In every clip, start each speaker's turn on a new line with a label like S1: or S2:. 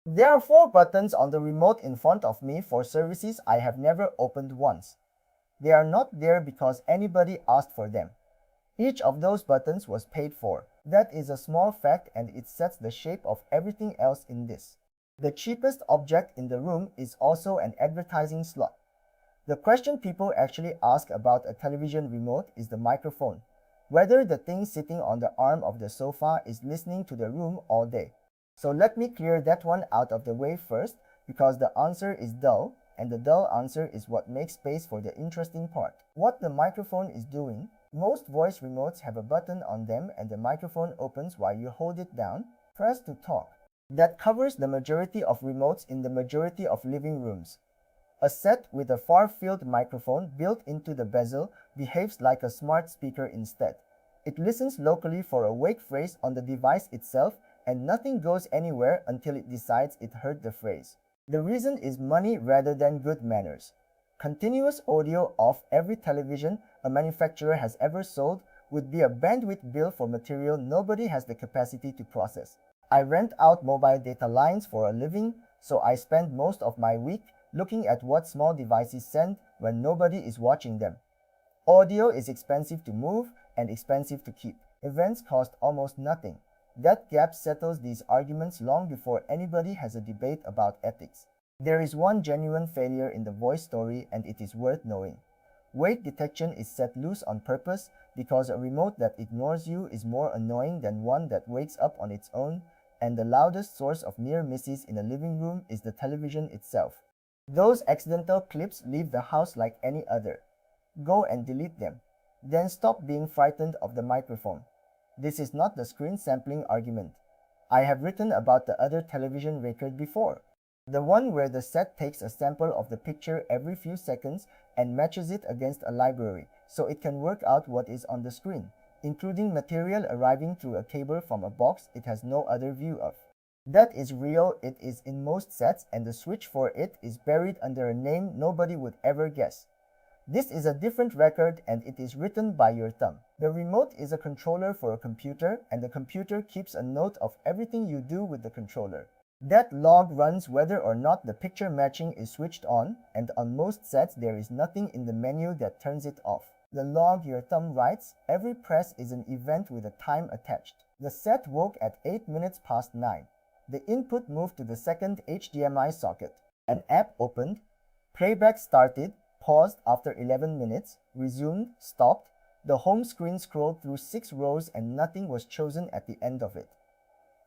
S1: There are 4 buttons on the remote in front of me for services I have never opened once. They are not there because anybody asked for them. Each of those buttons was paid for. That is a small fact and it sets the shape of everything else in this. The cheapest object in the room is also an advertising slot. The question people actually ask about a television remote is the microphone. Whether the thing sitting on the arm of the sofa is listening to the room all day. So let me clear that one out of the way first because the answer is dull and the dull answer is what makes space for the interesting part. What the microphone is doing, most voice remotes have a button on them and the microphone opens while you hold it down, press to talk. That covers the majority of remotes in the majority of living rooms. A set with a far-field microphone built into the bezel behaves like a smart speaker instead. It listens locally for a wake phrase on the device itself and nothing goes anywhere until it decides it heard the phrase. The reason is money rather than good manners. Continuous audio off every television a manufacturer has ever sold would be a bandwidth bill for material nobody has the capacity to process. I rent out mobile data lines for a living, so I spend most of my week looking at what small devices send when nobody is watching them. Audio is expensive to move and expensive to keep. Events cost almost nothing. That gap settles these arguments long before anybody has a debate about ethics. There is one genuine failure in the voice story and it is worth knowing. Weight detection is set loose on purpose because a remote that ignores you is more annoying than one that wakes up on its own, and the loudest source of near misses in a living room is the television itself. Those accidental clips leave the house like any other. Go and delete them. Then stop being frightened of the microphone. This is not the screen sampling argument. I have written about the other television record before. The one where the set takes a sample of the picture every few seconds and matches it against a library, so it can work out what is on the screen, including material arriving through a cable from a box it has no other view of. That is real, it is in most sets and the switch for it is buried under a name nobody would ever guess. This is a different record and it is written by your thumb. The remote is a controller for a computer and the computer keeps a note of everything you do with the controller. That log runs whether or not the picture matching is switched on, and on most sets there is nothing in the menu that turns it off. The log your thumb writes, every press is an event with a time attached. The set woke at 8 minutes past 9. The input moved to the second HDMI socket. An app opened. Playback started, paused after 11 minutes, resumed, stopped. The home screen scrolled through 6 rows and nothing was chosen at the end of it.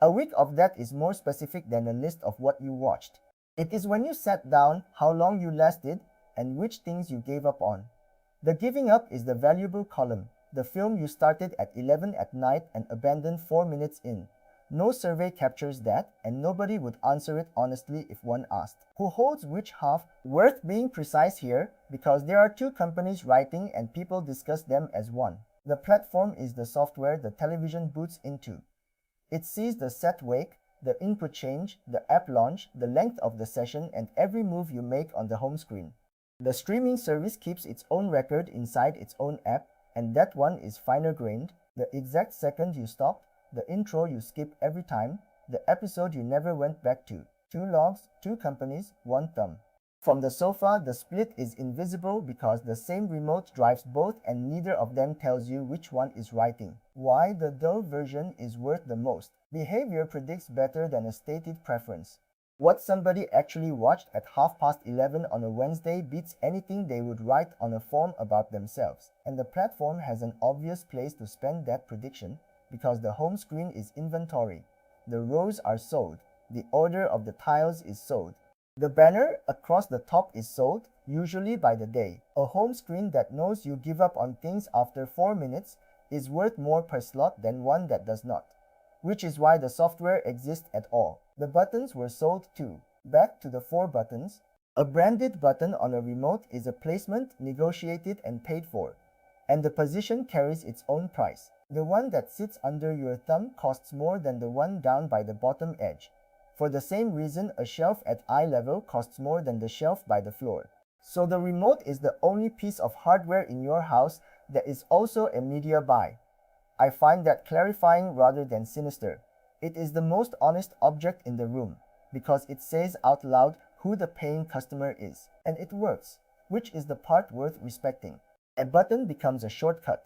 S1: A week of that is more specific than a list of what you watched. It is when you sat down, how long you lasted, and which things you gave up on. The giving up is the valuable column, the film you started at 11 at night and abandoned 4 minutes in. No survey captures that, and nobody would answer it honestly if one asked. Who holds which half? Worth being precise here, because there are 2 companies writing and people discuss them as one. The platform is the software the television boots into. It sees the set wake, the input change, the app launch, the length of the session, and every move you make on the home screen. The streaming service keeps its own record inside its own app, and that one is finer grained. The exact second you stopped, the intro you skip every time, the episode you never went back to. 2 logs, 2 companies, 1 thumb. From the sofa, the split is invisible because the same remote drives both and neither of them tells you which one is writing. Why the dull version is worth the most. Behavior predicts better than a stated preference. What somebody actually watched at 11:30 on a Wednesday beats anything they would write on a form about themselves. And the platform has an obvious place to spend that prediction because the home screen is inventory. The rows are sold. The order of the tiles is sold. The banner across the top is sold, usually by the day. A home screen that knows you give up on things after 4 minutes is worth more per slot than one that does not. Which is why the software exists at all. The buttons were sold too. Back to the 4 buttons. A branded button on a remote is a placement negotiated and paid for, and the position carries its own price. The one that sits under your thumb costs more than the one down by the bottom edge. For the same reason, a shelf at eye level costs more than the shelf by the floor. So the remote is the only piece of hardware in your house that is also a media buy. I find that clarifying rather than sinister. It is the most honest object in the room. because it says out loud who the paying customer is. And it works, which is the part worth respecting. A button becomes a shortcut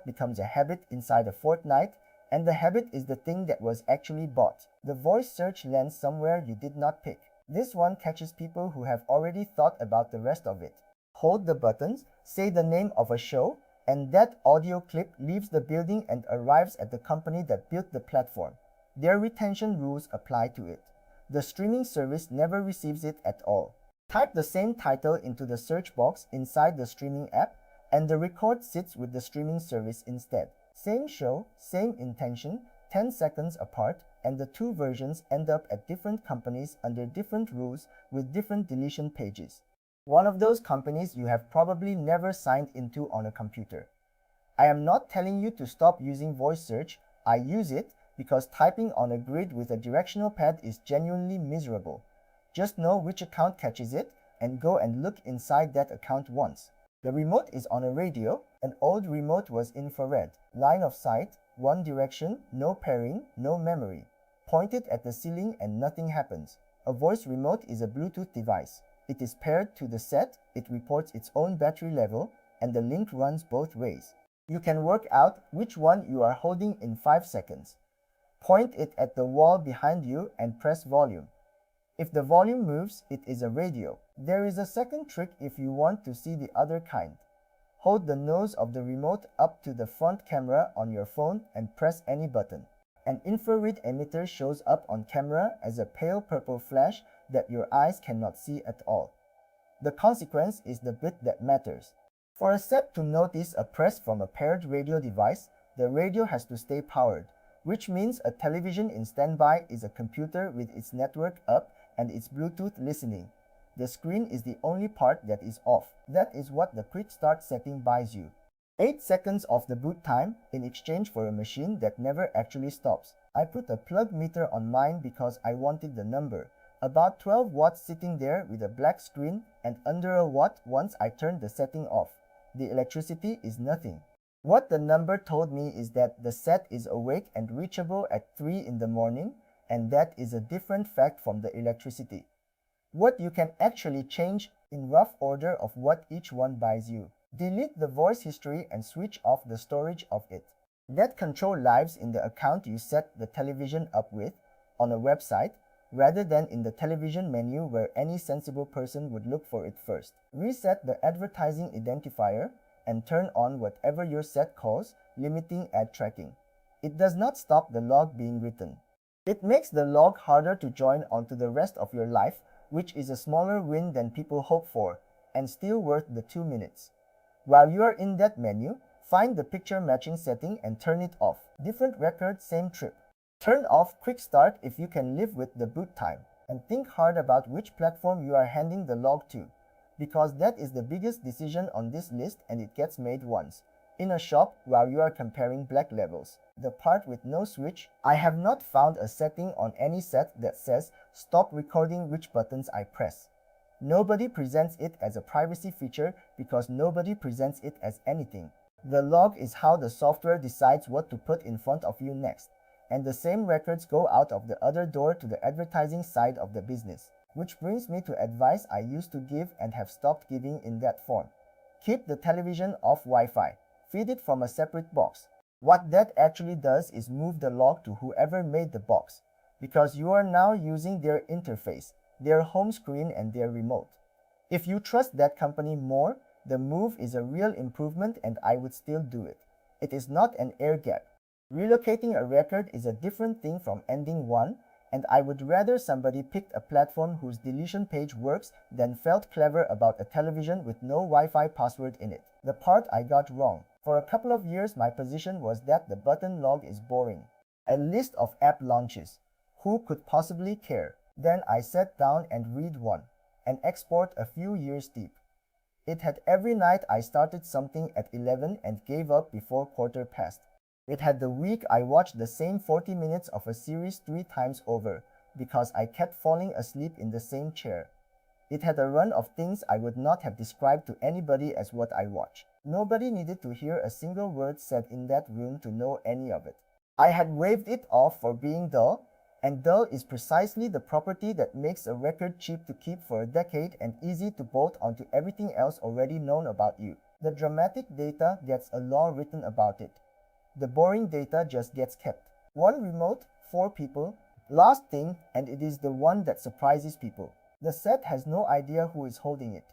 S1: becomes a habit inside a fortnight, and the habit is the thing that was actually bought. The voice search lands somewhere you did not pick. This one catches people who have already thought about the rest of it. Hold the buttons, say the name of a show, and that audio clip leaves the building and arrives at the company that built the platform. Their retention rules apply to it. The streaming service never receives it at all. Type the same title into the search box inside the streaming app, and the record sits with the streaming service instead. Same show, same intention, 10 seconds apart, and the two versions end up at different companies under different rules with different deletion pages. One of those companies you have probably never signed into on a computer. I am not telling you to stop using voice search. I use it because typing on a grid with a directional pad is genuinely miserable. Just know which account catches it and go and look inside that account once. The remote is on a radio. An old remote was infrared. Line of sight, one direction, no pairing, no memory. Point it at the ceiling and nothing happens. A voice remote is a Bluetooth device. It is paired to the set, it reports its own battery level, and the link runs both ways. You can work out which one you are holding in 5 seconds. Point it at the wall behind you and press volume. If the volume moves, it is a radio. There is a second trick if you want to see the other kind. Hold the nose of the remote up to the front camera on your phone and press any button. An infrared emitter shows up on camera as a pale purple flash that your eyes cannot see at all. The consequence is the bit that matters. For a set to notice a press from a paired radio device, the radio has to stay powered, which means a television in standby is a computer with its network up and its Bluetooth listening. The screen is the only part that is off. That is what the quick start setting buys you. 8 seconds of the boot time in exchange for a machine that never actually stops. I put a plug meter on mine because I wanted the number. About 12 watts sitting there with a black screen and under a watt once I turned the setting off. The electricity is nothing. What the number told me is that the set is awake and reachable at 3 in the morning, and that is a different fact from the electricity. What you can actually change in rough order of what each one buys you. Delete the voice history and switch off the storage of it. That control lives in the account you set the television up with on a website rather than in the television menu where any sensible person would look for it first. Reset the advertising identifier and turn on whatever your set calls, limiting ad tracking. It does not stop the log being written. It makes the log harder to join onto the rest of your life, which is a smaller win than people hope for, and still worth the 2 minutes. While you are in that menu, find the picture matching setting and turn it off. Different record, same trip. Turn off Quick Start if you can live with the boot time, and think hard about which platform you are handing the log to, because that is the biggest decision on this list and it gets made once, in a shop while you are comparing black levels. The part with no switch, I have not found a setting on any set that says stop recording which buttons I press. Nobody presents it as a privacy feature because nobody presents it as anything. The log is how the software decides what to put in front of you next, and the same records go out of the other door to the advertising side of the business. Which brings me to advice I used to give and have stopped giving in that form. Keep the television off Wi-Fi. Feed it from a separate box. What that actually does is move the log to whoever made the box, because you are now using their interface, their home screen and their remote. If you trust that company more, the move is a real improvement and I would still do it. It is not an air gap. Relocating a record is a different thing from ending one, and I would rather somebody picked a platform whose deletion page works than felt clever about a television with no Wi-Fi password in it. The part I got wrong. For a couple of years my position was that the button log is boring. A list of app launches. Who could possibly care? Then I sat down and read one, an export a few years deep. It had every night I started something at 11 and gave up before quarter past. It had the week I watched the same 40 minutes of a series 3 times over because I kept falling asleep in the same chair. It had a run of things I would not have described to anybody as what I watched. Nobody needed to hear a single word said in that room to know any of it. I had waved it off for being dull, And dull is precisely the property that makes a record cheap to keep for a decade and easy to bolt onto everything else already known about you. The dramatic data gets a law written about it. The boring data just gets kept. One remote, 4 people. Last thing, and it is the one that surprises people. The set has no idea who is holding it.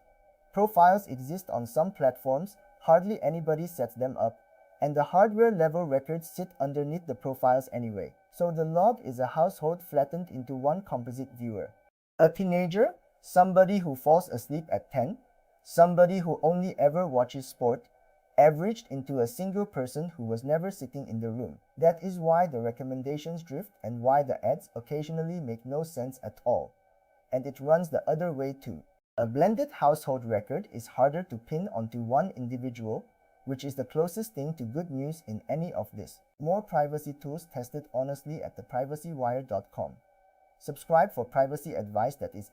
S1: Profiles exist on some platforms, hardly anybody sets them up, and the hardware level records sit underneath the profiles anyway. So the log is a household flattened into one composite viewer. A teenager, somebody who falls asleep at 10, somebody who only ever watches sport, averaged into a single person who was never sitting in the room. That is why the recommendations drift and why the ads occasionally make no sense at all. And it runs the other way too. A blended household record is harder to pin onto one individual, which is the closest thing to good news in any of this. More privacy tools tested honestly at theprivacywire.com. Subscribe for privacy advice that is